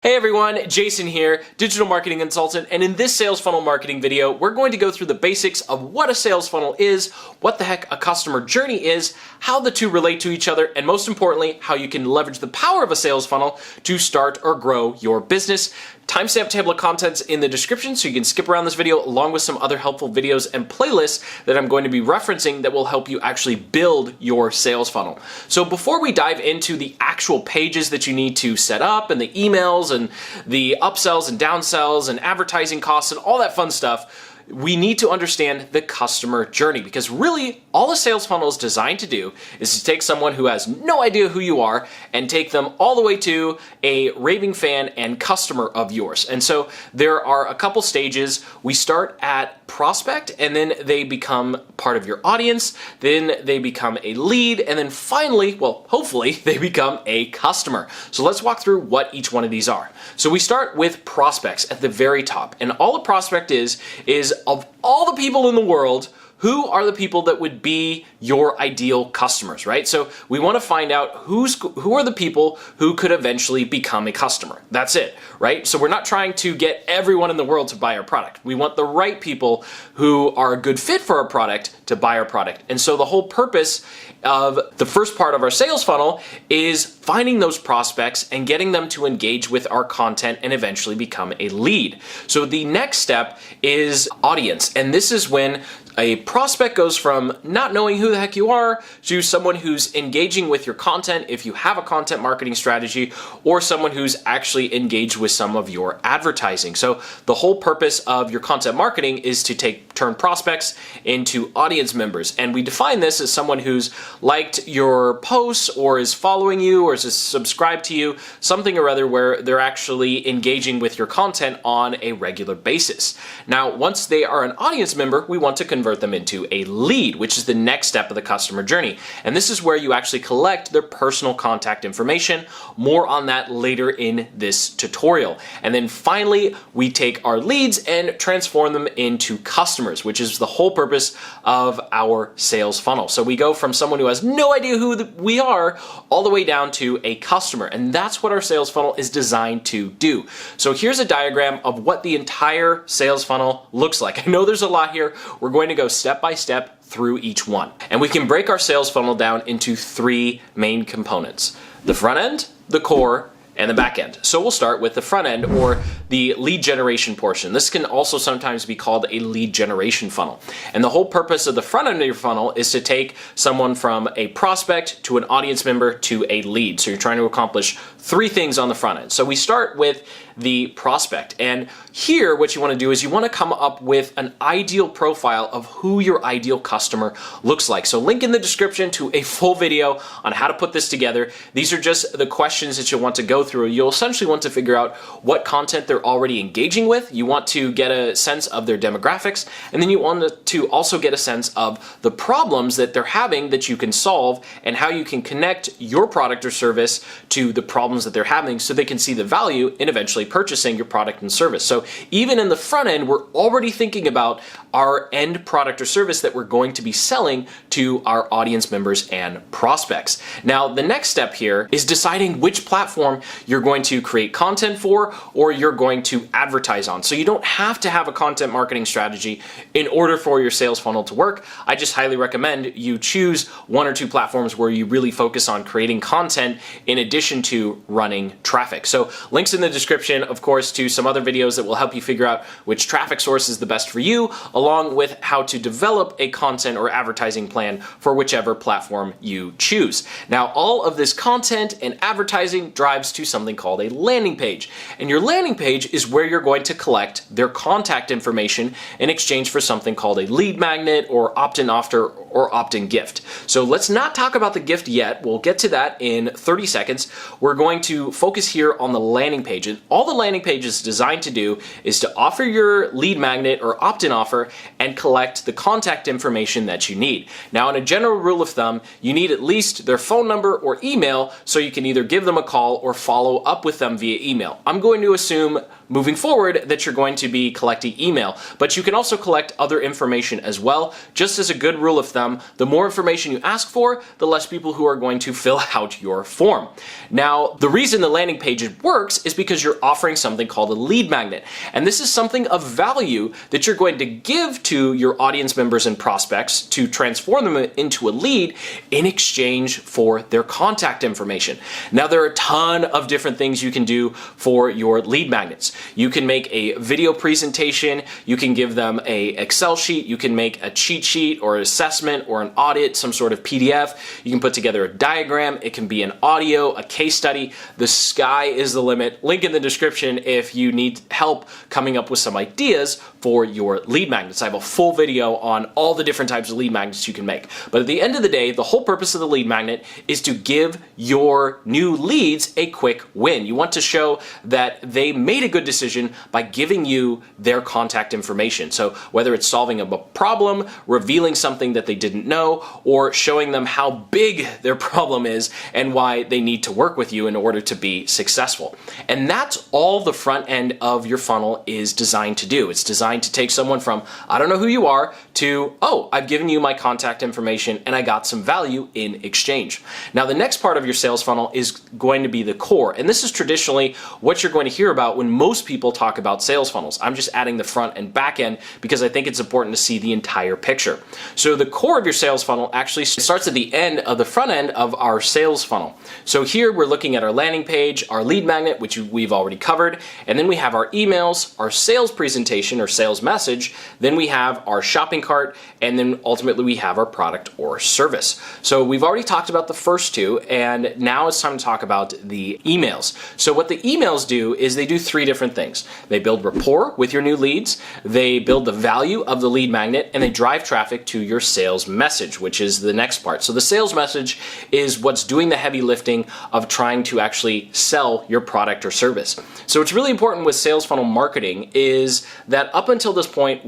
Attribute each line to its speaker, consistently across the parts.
Speaker 1: Hey everyone, Jason here, digital marketing consultant, and in this sales funnel marketing video, we're going to go through the basics of what a sales funnel is, what the heck a customer journey is, how the two relate to each other, and most importantly, how you can leverage the power of a sales funnel to start or grow your business. Timestamp table of contents in the description so you can skip around this video along with some other helpful videos and playlists that I'm going to be referencing that will help you actually build your sales funnel. So before we dive into the actual pages that you need to set up and the emails and the upsells and downsells and advertising costs and all that fun stuff, we need to understand the customer journey, because really all a sales funnel is designed to do is to take someone who has no idea who you are and take them all the way to a raving fan and customer of yours. And so there are a couple stages. We start at prospect, and then they become part of your audience, then they become a lead, and then finally, well, hopefully they become a customer. So let's walk through what each one of these are. So we start with prospects at the very top, and all a prospect is of all the people in the world, who are the people that would be your ideal customers, right? So we want to find out who are the people who could eventually become a customer. That's it, right? So we're not trying to get everyone in the world to buy our product. We want the right people who are a good fit for our product to buy our product. And so the whole purpose of the first part of our sales funnel is finding those prospects and getting them to engage with our content and eventually become a lead. So the next step is audience. And this is when a prospect goes from not knowing who the heck you are to someone who's engaging with your content if you have a content marketing strategy, or someone who's actually engaged with some of your advertising. So the whole purpose of your content marketing is to turn prospects into audience members. And we define this as someone who's liked your posts or is following you or is subscribed to you, something or other where they're actually engaging with your content on a regular basis. Now, once they are an audience member, we want to convert them into a lead, which is the next step of the customer journey. And this is where you actually collect their personal contact information. More on that later in this tutorial. And then finally, we take our leads and transform them into customers, which is the whole purpose of our sales funnel. So we go from someone who has no idea who we are all the way down to a customer. And that's what our sales funnel is designed to do. So here's a diagram of what the entire sales funnel looks like. I know there's a lot here. We're going to go step by step through each one. And we can break our sales funnel down into three main components: the front end, the core, and the back end. So we'll start with the front end, or the lead generation portion. This can also sometimes be called a lead generation funnel. And the whole purpose of the front end of your funnel is to take someone from a prospect to an audience member to a lead. So you're trying to accomplish three things on the front end. So we start with the prospect. And here, what you want to do is you want to come up with an ideal profile of who your ideal customer looks like. So link in the description to a full video on how to put this together. These are just the questions that you'll want to go through. You'll essentially want to figure out what content they're already engaging with. You want to get a sense of their demographics, and then you want to also get a sense of the problems that they're having that you can solve, and how you can connect your product or service to the problems that they're having so they can see the value in eventually purchasing your product and service. So even in the front end, we're already thinking about our end product or service that we're going to be selling to our audience members and prospects. Now, the next step here is deciding which platform you're going to create content for, or you're going to advertise on. So you don't have to have a content marketing strategy in order for your sales funnel to work. I just highly recommend you choose one or two platforms where you really focus on creating content in addition to running traffic. So links in the description, of course, to some other videos that will help you figure out which traffic source is the best for you, along with how to develop a content or advertising plan for whichever platform you choose. Now, all of this content and advertising drives to something called a landing page. And your landing page is where you're going to collect their contact information in exchange for something called a lead magnet, or opt-in offer, or opt-in gift. So let's not talk about the gift yet. We'll get to that in 30 seconds. We're going to focus here on the landing page. And all the landing page is designed to do is to offer your lead magnet or opt-in offer and collect the contact information that you need. Now, in a general rule of thumb, you need at least their phone number or email so you can either give them a call or follow up with them via email. I'm going to assume moving forward that you're going to be collecting email, but you can also collect other information as well. Just as a good rule of thumb, the more information you ask for, the less people who are going to fill out your form. Now, the reason the landing page works is because you're offering something called a lead magnet, and this is something of value that you're going to give to your audience members and prospects to transform them into a lead in exchange for their contact information. Now, there are a ton of different things you can do for your lead magnets. You can make a video presentation, you can give them a Excel sheet, you can make a cheat sheet or assessment or an audit, some sort of PDF. You can put together a diagram, it can be an audio, a case study. The sky is the limit. Link in the description if you need help coming up with some ideas for your lead magnets. I have a full video on all the different types of lead magnets you can make. But at the end of the day, the whole purpose of the lead magnet is to give your new leads a quick win. You want to show that they made a good decision by giving you their contact information. So whether it's solving a problem, revealing something that they didn't know, or showing them how big their problem is and why they need to work with you in order to be successful. And that's all the front end of your funnel is designed to do. It's designed to take someone from, I don't know who you are, to, oh, I've given you my contact information and I got some value in exchange. Now, the next part of your sales funnel is going to be the core. And this is traditionally what you're going to hear about when most people talk about sales funnels. I'm just adding the front and back end because I think it's important to see the entire picture. So the core of your sales funnel actually starts at the end of the front end of our sales funnel. So here we're looking at our landing page, our lead magnet, which we've already covered, and then we have our emails, our sales presentation or sales message, then we have our shopping cart, and then ultimately we have our product or service. So we've already talked about the first two, and now it's time to talk about the emails. So what the emails do is they do three different things. They build rapport with your new leads, they build the value of the lead magnet, and they drive traffic to your sales message, which is the next part. So the sales message is what's doing the heavy lifting of trying to actually sell your product or service. So what's really important with sales funnel marketing is that up until this point,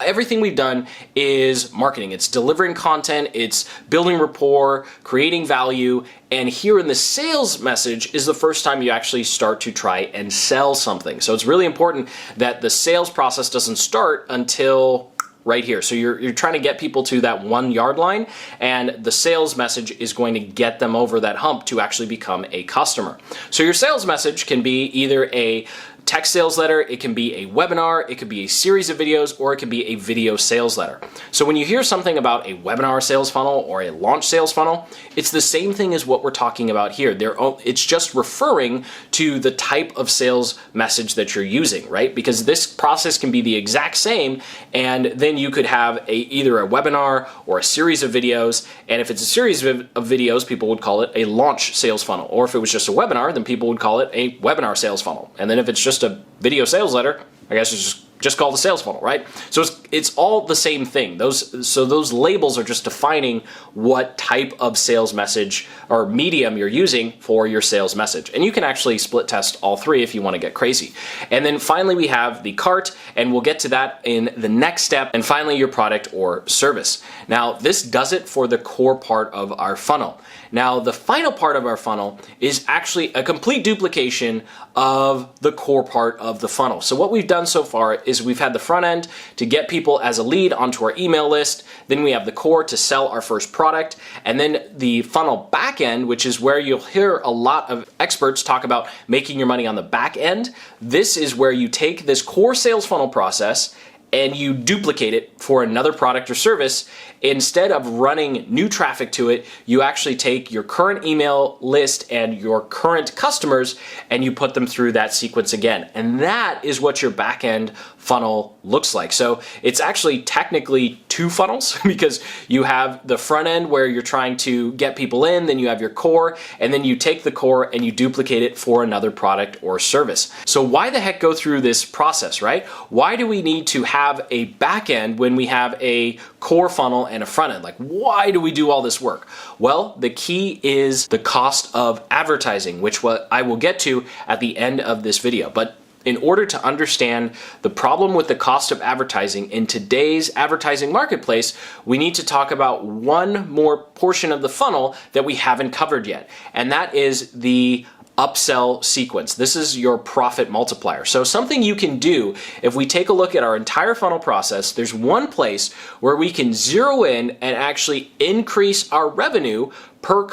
Speaker 1: everything we've done is marketing. It's delivering content, it's building rapport, creating value, and here in the sales message is the first time you actually start to try and sell something. So it's really important that the sales process doesn't start until right here. So you're trying to get people to that 1 yard line, and the sales message is going to get them over that hump to actually become a customer. So your sales message can be either a text sales letter, it can be a webinar, it could be a series of videos, or it could be a video sales letter. So when you hear something about a webinar sales funnel or a launch sales funnel, it's the same thing as what we're talking about here. It's just referring to the type of sales message that you're using, right? Because this process can be the exact same, and then you could have either a webinar or a series of videos, and if it's a series of videos, people would call it a launch sales funnel. Or if it was just a webinar, then people would call it a webinar sales funnel. And then if it's just a video sales letter, I guess it's just called a sales funnel, right? So it's all the same thing. Those labels are just defining what type of sales message or medium you're using for your sales message. And you can actually split test all three if you want to get crazy. And then finally we have the cart, and we'll get to that in the next step. And finally your product or service. Now this does it for the core part of our funnel. Now the final part of our funnel is actually a complete duplication of the core part of the funnel. So what we've done so far is we've had the front end to get people as a lead onto our email list, then we have the core to sell our first product, and then the funnel back end, which is where you'll hear a lot of experts talk about making your money on the back end. This is where you take this core sales funnel process and you duplicate it for another product or service. Instead of running new traffic to it, you actually take your current email list and your current customers and you put them through that sequence again. And that is what your back end funnel looks like. So it's actually technically two funnels because you have the front end where you're trying to get people in, then you have your core, and then you take the core and you duplicate it for another product or service. So why the heck go through this process, right? Why do we need to have a back end when we have a core funnel and a front end? Like, why do we do all this work? Well, the key is the cost of advertising, which I will get to at the end of this video. But in order to understand the problem with the cost of advertising in today's advertising marketplace, we need to talk about one more portion of the funnel that we haven't covered yet, and that is the upsell sequence. This is your profit multiplier. So something you can do, if we take a look at our entire funnel process, there's one place where we can zero in and actually increase our revenue per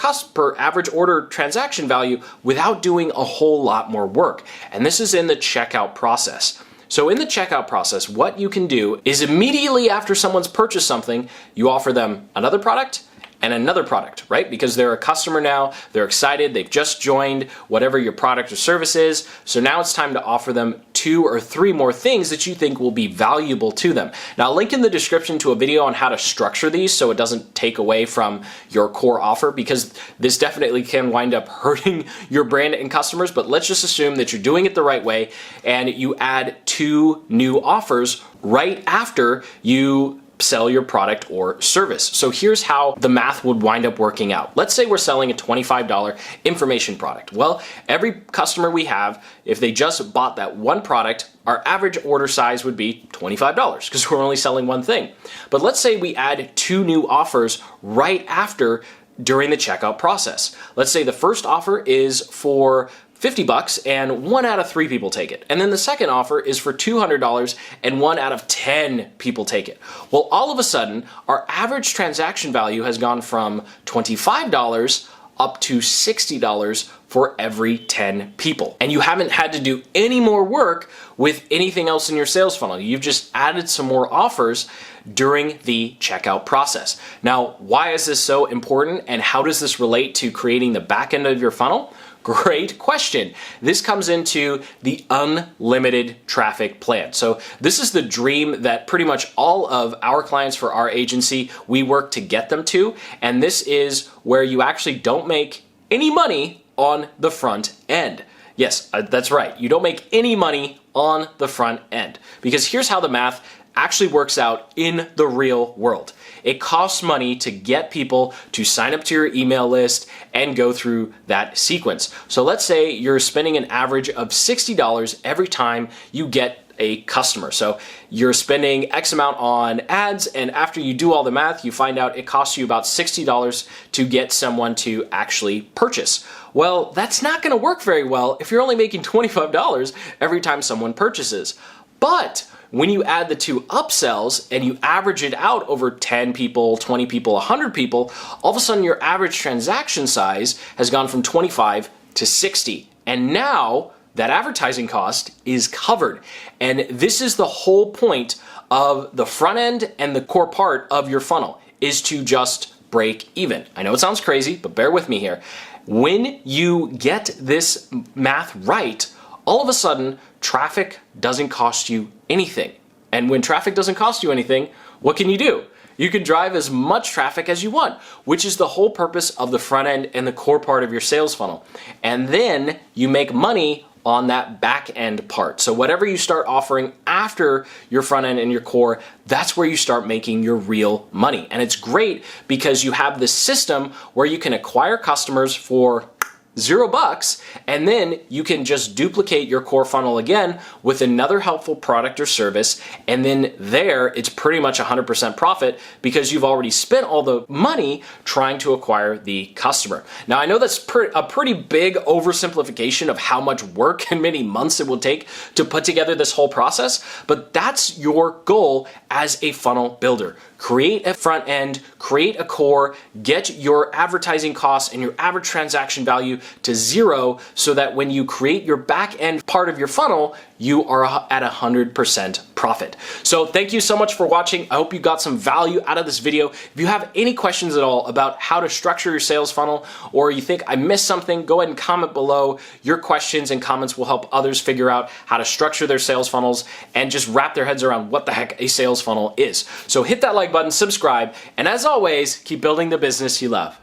Speaker 1: average order transaction value without doing a whole lot more work. And this is in the checkout process. So in the checkout process, what you can do is immediately after someone's purchased something, you offer them another product and another product, right? Because they're a customer now, they're excited, they've just joined whatever your product or service is. So now it's time to offer them 2 or 3 more things that you think will be valuable to them. Now, I'll link in the description to a video on how to structure these so it doesn't take away from your core offer, because this definitely can wind up hurting your brand and customers. But let's just assume that you're doing it the right way and you add 2 new offers right after you sell your product or service. So here's how the math would wind up working out. Let's say we're selling a $25 information product. Well, every customer we have, if they just bought that one product, our average order size would be $25 because we're only selling one thing. But let's say we add 2 new offers right after during the checkout process. Let's say the first offer is for $50 and 1 out of 3 people take it. And then the second offer is for $200 and 1 out of 10 people take it. Well, all of a sudden, our average transaction value has gone from $25 up to $60 for every 10 people. And you haven't had to do any more work with anything else in your sales funnel. You've just added some more offers during the checkout process. Now, why is this so important and how does this relate to creating the back end of your funnel? Great question. This comes into the unlimited traffic plan. So this is the dream that pretty much all of our clients for our agency, we work to get them to. And this is where you actually don't make any money on the front end. Yes, that's right. You don't make any money on the front end, because here's how the math actually works out in the real world. It costs money to get people to sign up to your email list and go through that sequence. So let's say you're spending an average of $60 every time you get a customer. So you're spending X amount on ads, and after you do all the math, you find out it costs you about $60 to get someone to actually purchase. Well, that's not gonna work very well if you're only making $25 every time someone purchases. But when you add the 2 upsells and you average it out over 10 people, 20 people, 100 people, all of a sudden your average transaction size has gone from 25 to 60. And now that advertising cost is covered. And this is the whole point of the front end and the core part of your funnel, is to just break even. I know it sounds crazy, but bear with me here. When you get this math right, all of a sudden, traffic doesn't cost you anything. And when traffic doesn't cost you anything, what can you do? You can drive as much traffic as you want, which is the whole purpose of the front end and the core part of your sales funnel. And then you make money on that back end part. So whatever you start offering after your front end and your core, that's where you start making your real money. And it's great because you have this system where you can acquire customers for $0, and then you can just duplicate your core funnel again with another helpful product or service, and then there it's pretty much 100% profit because you've already spent all the money trying to acquire the customer. Now, I know that's a pretty big oversimplification of how much work and many months it will take to put together this whole process, but that's your goal as a funnel builder. Create a front end, create a core, get your advertising costs and your average transaction value to 0 so that when you create your back end part of your funnel, you are at 100% profit. So thank you so much for watching. I hope you got some value out of this video. If you have any questions at all about how to structure your sales funnel, or you think I missed something, go ahead and comment below. Your questions and comments will help others figure out how to structure their sales funnels and just wrap their heads around what the heck a sales funnel is. So hit that like button, subscribe, and as always, keep building the business you love.